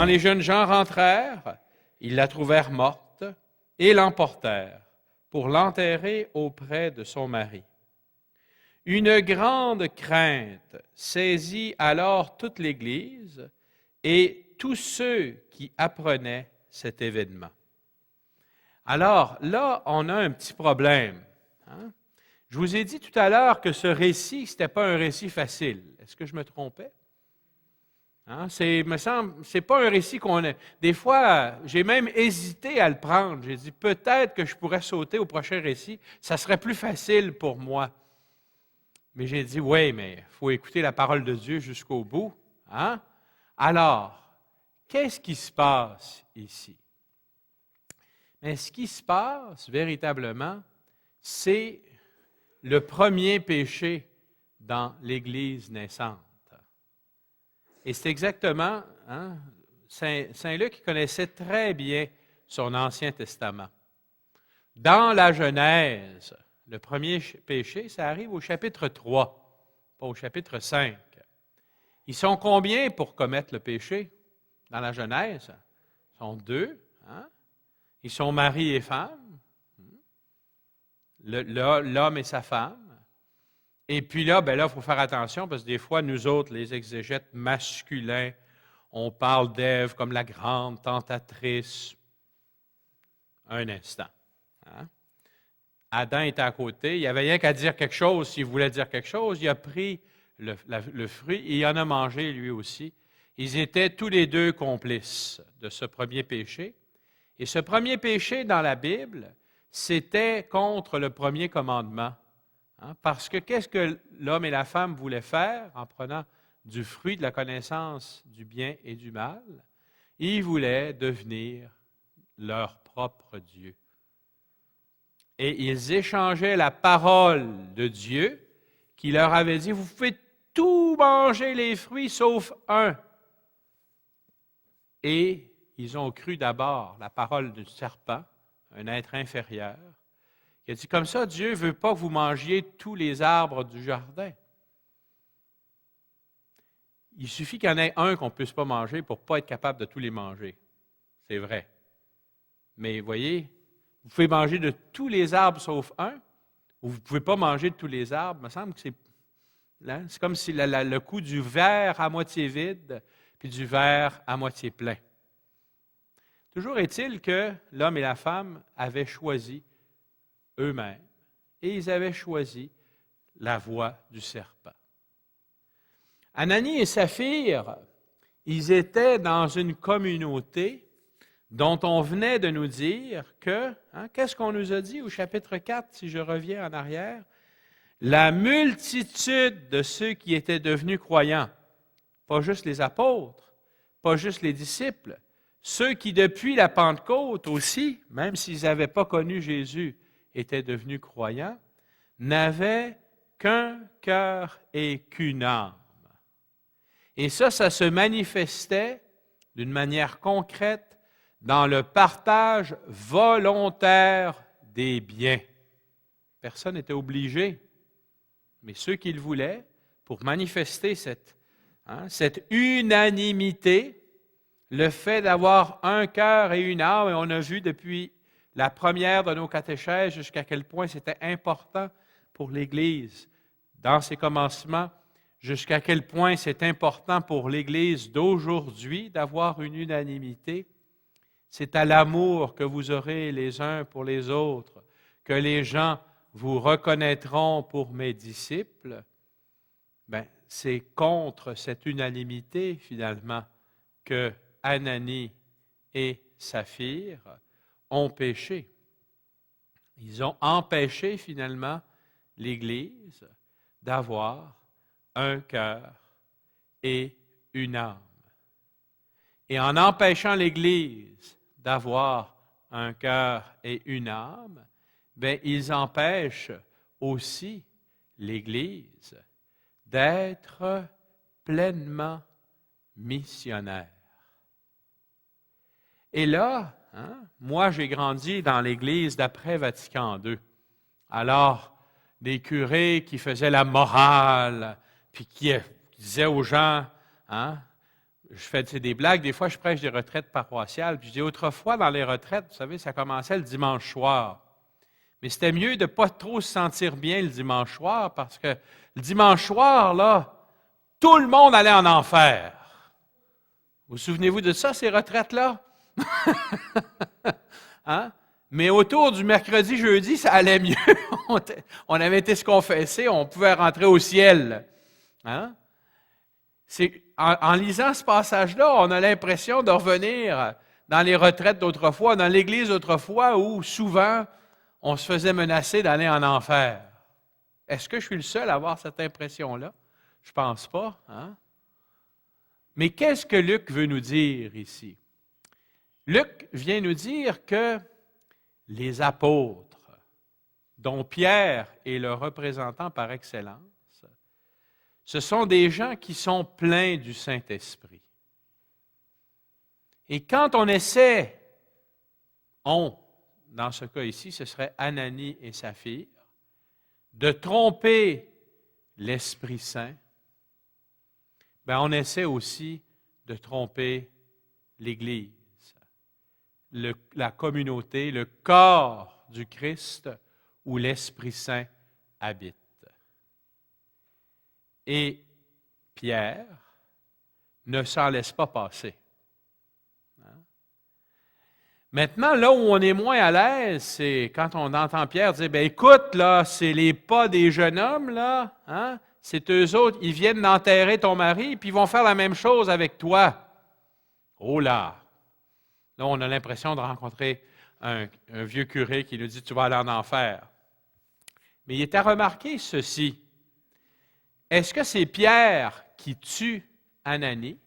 les jeunes gens rentrèrent, ils la trouvèrent morte et l'emportèrent pour l'enterrer auprès de son mari. Une grande crainte saisit alors toute l'Église et tous ceux qui apprenaient cet événement. Alors là, on a un petit problème. Hein? Je vous ai dit tout à l'heure que ce récit, ce n'était pas un récit facile. Est-ce que je me trompais? Hein? Me semble, c'est pas un récit qu'on a. Des fois, j'ai même hésité à le prendre. J'ai dit peut-être que je pourrais sauter au prochain récit. Ça serait plus facile pour moi. Mais j'ai dit oui, mais il faut écouter la parole de Dieu jusqu'au bout. Hein? Alors, qu'est-ce qui se passe ici? Mais ce qui se passe véritablement, c'est le premier péché dans l'Église naissante. Et c'est exactement, hein, Saint Luc connaissait très bien son Ancien Testament. Dans la Genèse, le premier péché, ça arrive au chapitre 3, pas au chapitre 5. Ils sont combien pour commettre le péché dans la Genèse? Ils sont 2. Hein? Ils sont mari et femme, l'homme et sa femme. Et puis là, il faut faire attention parce que des fois, nous autres, les exégètes masculins, on parle d'Ève comme la grande tentatrice. Un instant. Hein? Adam était à côté, il n'y avait rien qu'à dire quelque chose. S'il voulait dire quelque chose, il a pris le fruit et il en a mangé lui aussi. Ils étaient tous les deux complices de ce premier péché. Et ce premier péché dans la Bible, c'était contre le premier commandement. Hein? Parce que qu'est-ce que l'homme et la femme voulaient faire en prenant du fruit de la connaissance du bien et du mal? Ils voulaient devenir leur propre Dieu. Et ils échangeaient la parole de Dieu qui leur avait dit, vous pouvez tout manger les fruits sauf un. Et ils ont cru d'abord la parole du serpent, un être inférieur. Il a dit, comme ça, Dieu ne veut pas que vous mangiez tous les arbres du jardin. Il suffit qu'il y en ait un qu'on ne puisse pas manger pour ne pas être capable de tous les manger. C'est vrai. Mais voyez, vous pouvez manger de tous les arbres sauf un, ou vous ne pouvez pas manger de tous les arbres. Il me semble que c'est comme si le coup du verre à moitié vide, puis du verre à moitié plein. Toujours est-il que l'homme et la femme avaient choisi eux-mêmes, et ils avaient choisi la voie du serpent. Ananie et Saphir, ils étaient dans une communauté dont on venait de nous dire que, qu'est-ce qu'on nous a dit au chapitre 4, si je reviens en arrière? La multitude de ceux qui étaient devenus croyants, pas juste les apôtres, pas juste les disciples, ceux qui depuis la Pentecôte aussi, même s'ils n'avaient pas connu Jésus, étaient devenus croyants, n'avaient qu'un cœur et qu'une âme. Et ça se manifestait d'une manière concrète dans le partage volontaire des biens. Personne n'était obligé, mais ceux qui le voulaient, pour manifester cette unanimité, le fait d'avoir un cœur et une âme, et on a vu depuis la première de nos catéchèses jusqu'à quel point c'était important pour l'Église dans ses commencements, jusqu'à quel point c'est important pour l'Église d'aujourd'hui d'avoir une unanimité. C'est à l'amour que vous aurez les uns pour les autres que les gens vous reconnaîtront pour mes disciples. C'est contre cette unanimité, finalement, que Ananie et Saphir ont péché. Ils ont empêché, finalement, l'Église d'avoir un cœur et une âme. Et en empêchant l'Église d'avoir un cœur et une âme, ils empêchent aussi l'Église d'être pleinement missionnaire. Et là, moi j'ai grandi dans l'Église d'après Vatican II. Alors, des curés qui faisaient la morale, puis qui disaient aux gens, je fais des blagues, des fois je prêche des retraites paroissiales, puis je dis autrefois dans les retraites, vous savez, ça commençait le dimanche soir. Mais c'était mieux de ne pas trop se sentir bien le dimanche soir, parce que le dimanche soir, là, tout le monde allait en enfer. Vous souvenez-vous de ça, ces retraites-là? Hein? Mais autour du mercredi, jeudi, ça allait mieux. On avait été se confesser, on pouvait rentrer au ciel. Hein? En lisant ce passage-là, on a l'impression de revenir dans les retraites d'autrefois, dans l'Église d'autrefois, où souvent, on se faisait menacer d'aller en enfer. Est-ce que je suis le seul à avoir cette impression-là? Je ne pense pas. Hein? Mais qu'est-ce que Luc veut nous dire ici? Luc vient nous dire que les apôtres, dont Pierre est le représentant par excellence, ce sont des gens qui sont pleins du Saint-Esprit. Et quand on essaie, dans ce cas ici, ce serait Ananie et Saphir, de tromper l'Esprit Saint, bien, on essaie aussi de tromper l'Église, la communauté, le corps du Christ où l'Esprit Saint habite. Et Pierre ne s'en laisse pas passer. Maintenant, là où on est moins à l'aise, c'est quand on entend Pierre dire, « Bien, écoute, là, c'est les pas des jeunes hommes, là, hein? C'est eux autres, ils viennent d'enterrer ton mari, puis ils vont faire la même chose avec toi. » Oh là! Là, on a l'impression de rencontrer un vieux curé qui nous dit, « Tu vas aller en enfer. » Mais il est à remarquer ceci. Est-ce que c'est Pierre qui tue Ananie?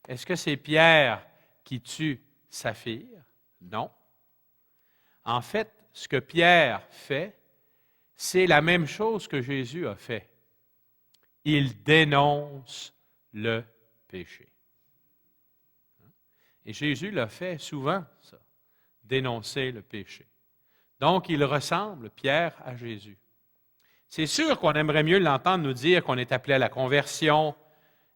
Est-ce que c'est Pierre qui tue Saphir? Non. En fait, ce que Pierre fait, c'est la même chose que Jésus a fait. Il dénonce le péché. Et Jésus l'a fait souvent, ça, dénoncer le péché. Donc, il ressemble, Pierre, à Jésus. C'est sûr qu'on aimerait mieux l'entendre nous dire qu'on est appelé à la conversion,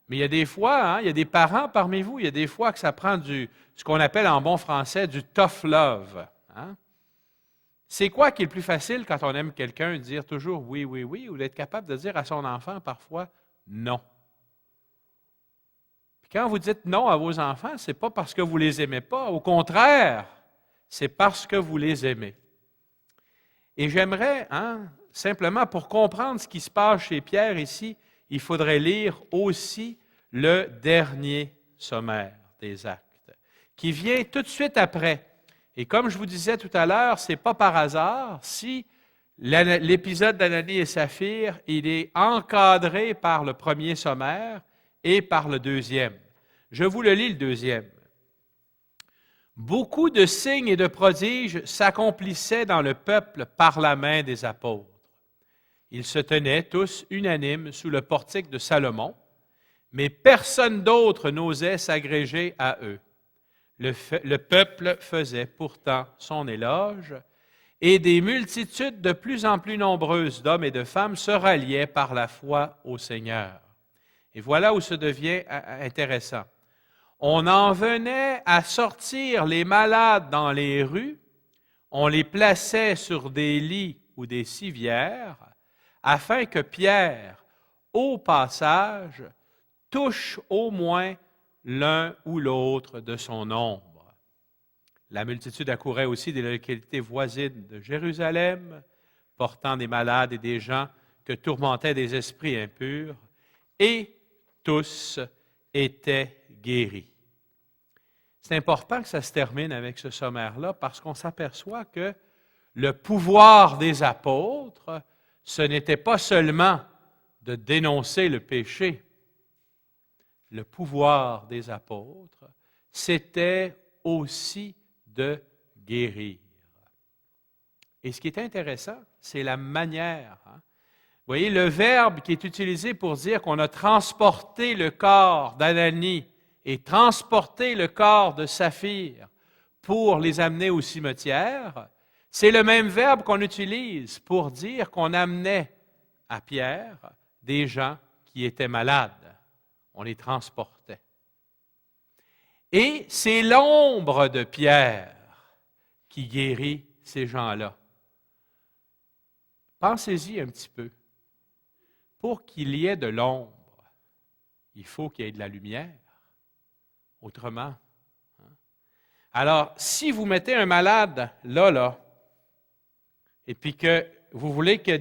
mais il y a des fois, il y a des parents parmi vous, il y a des fois que ça prend ce qu'on appelle en bon français du tough love. Hein? C'est quoi qui est le plus facile quand on aime quelqu'un, de dire toujours oui, oui, oui, ou d'être capable de dire à son enfant parfois non? Puis quand vous dites non à vos enfants, ce n'est pas parce que vous ne les aimez pas, au contraire, c'est parce que vous les aimez. Et j'aimerais, simplement pour comprendre ce qui se passe chez Pierre ici, il faudrait lire aussi le dernier sommaire des Actes, qui vient tout de suite après. Et comme je vous disais tout à l'heure, ce n'est pas par hasard si l'épisode d'Ananie et Saphir, il est encadré par le premier sommaire et par le deuxième. Je vous le lis, le deuxième. Beaucoup de signes et de prodiges s'accomplissaient dans le peuple par la main des apôtres. Ils se tenaient tous unanimes sous le portique de Salomon, mais personne d'autre n'osait s'agréger à eux. Le peuple faisait pourtant son éloge, et des multitudes de plus en plus nombreuses d'hommes et de femmes se ralliaient par la foi au Seigneur. Et voilà où ça devient intéressant. On en venait à sortir les malades dans les rues, on les plaçait sur des lits ou des civières, afin que Pierre, au passage, touche au moins l'un ou l'autre de son nombre. La multitude accourait aussi des localités voisines de Jérusalem, portant des malades et des gens que tourmentaient des esprits impurs, et tous étaient guéris. C'est important que ça se termine avec ce sommaire-là parce qu'on s'aperçoit que le pouvoir des apôtres, ce n'était pas seulement de dénoncer le péché. Le pouvoir des apôtres, c'était aussi de guérir. Et ce qui est intéressant, c'est la manière. Vous voyez, le verbe qui est utilisé pour dire qu'on a transporté le corps d'Ananie et transporté le corps de Saphir pour les amener au cimetière, c'est le même verbe qu'on utilise pour dire qu'on amenait à Pierre des gens qui étaient malades. On les transportait. Et c'est l'ombre de Pierre qui guérit ces gens-là. Pensez-y un petit peu. Pour qu'il y ait de l'ombre, il faut qu'il y ait de la lumière. Autrement. Alors, si vous mettez un malade là, et puis que vous voulez que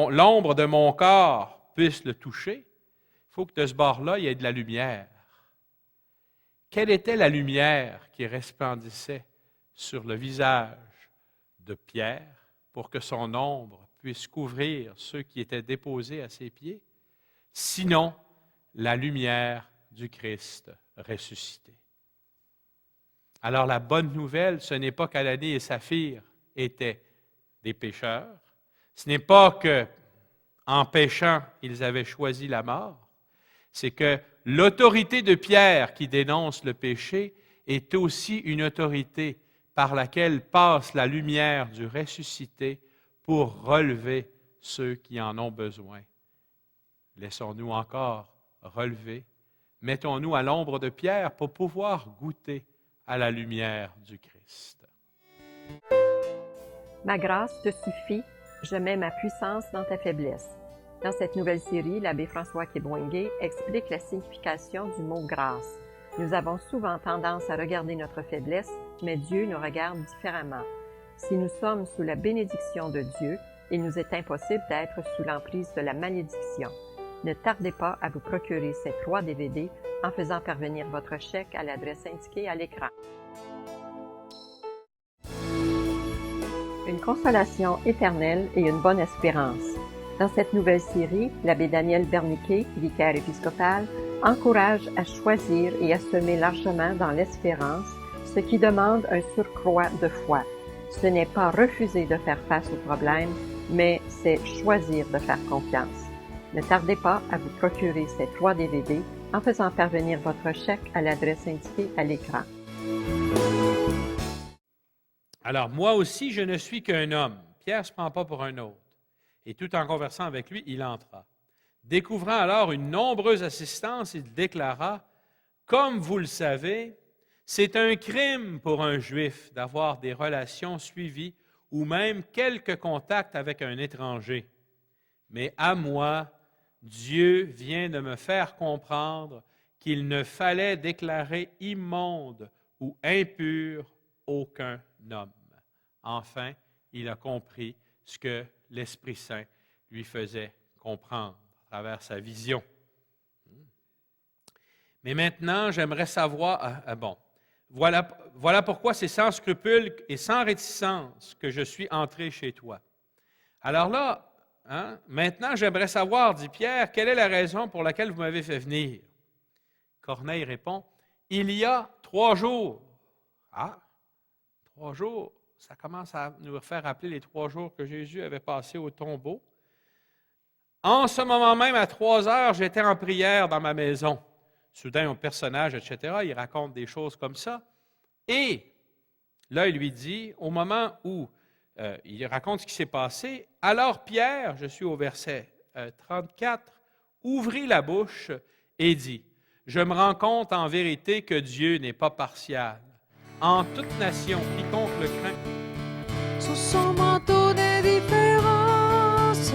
l'ombre de mon corps puisse le toucher, il faut que de ce bord-là, il y ait de la lumière. Quelle était la lumière qui resplendissait sur le visage de Pierre pour que son ombre puisse couvrir ceux qui étaient déposés à ses pieds? Sinon, la lumière du Christ ressuscité. Alors la bonne nouvelle, ce n'est pas qu'Ananie et Saphir étaient des pécheurs, ce n'est pas qu'en péchant, ils avaient choisi la mort, c'est que l'autorité de Pierre qui dénonce le péché est aussi une autorité par laquelle passe la lumière du ressuscité pour relever ceux qui en ont besoin. Laissons-nous encore relever. Mettons-nous à l'ombre de Pierre pour pouvoir goûter à la lumière du Christ. Ma grâce te suffit, je mets ma puissance dans ta faiblesse. Dans cette nouvelle série, l'abbé François Kibwenge explique la signification du mot « grâce ». Nous avons souvent tendance à regarder notre faiblesse, mais Dieu nous regarde différemment. Si nous sommes sous la bénédiction de Dieu, il nous est impossible d'être sous l'emprise de la malédiction. Ne tardez pas à vous procurer ces 3 DVD en faisant parvenir votre chèque à l'adresse indiquée à l'écran. Une consolation éternelle et une bonne espérance. Dans cette nouvelle série, l'abbé Daniel Berniquet, vicaire épiscopal, encourage à choisir et à semer largement dans l'espérance, ce qui demande un surcroît de foi. Ce n'est pas refuser de faire face aux problèmes, mais c'est choisir de faire confiance. Ne tardez pas à vous procurer ces 3 DVD en faisant parvenir votre chèque à l'adresse indiquée à l'écran. Alors, moi aussi, je ne suis qu'un homme. Pierre ne se prend pas pour un autre. Et tout en conversant avec lui, il entra. Découvrant alors une nombreuse assistance, il déclara, « Comme vous le savez, c'est un crime pour un Juif d'avoir des relations suivies ou même quelques contacts avec un étranger. Mais à moi, Dieu vient de me faire comprendre qu'il ne fallait déclarer immonde ou impur aucun homme. » Enfin, il a compris ce que l'Esprit Saint lui faisait comprendre à travers sa vision. Mais maintenant, j'aimerais savoir, voilà pourquoi c'est sans scrupule et sans réticence que je suis entré chez toi. Alors là, maintenant, j'aimerais savoir, dit Pierre, quelle est la raison pour laquelle vous m'avez fait venir? Corneille répond, il y a 3 jours. Ah, 3 jours. Ça commence à nous faire rappeler les 3 jours que Jésus avait passés au tombeau. En ce moment même, à 3 heures, j'étais en prière dans ma maison. Soudain, un personnage, etc., il raconte des choses comme ça. Et là, il lui dit, au moment où il raconte ce qui s'est passé, alors Pierre, je suis au verset 34, ouvrit la bouche et dit, « Je me rends compte en vérité que Dieu n'est pas partial. En toute nation, quiconque le craint. » Sous son manteau d'indifférence,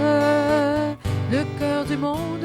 le cœur du monde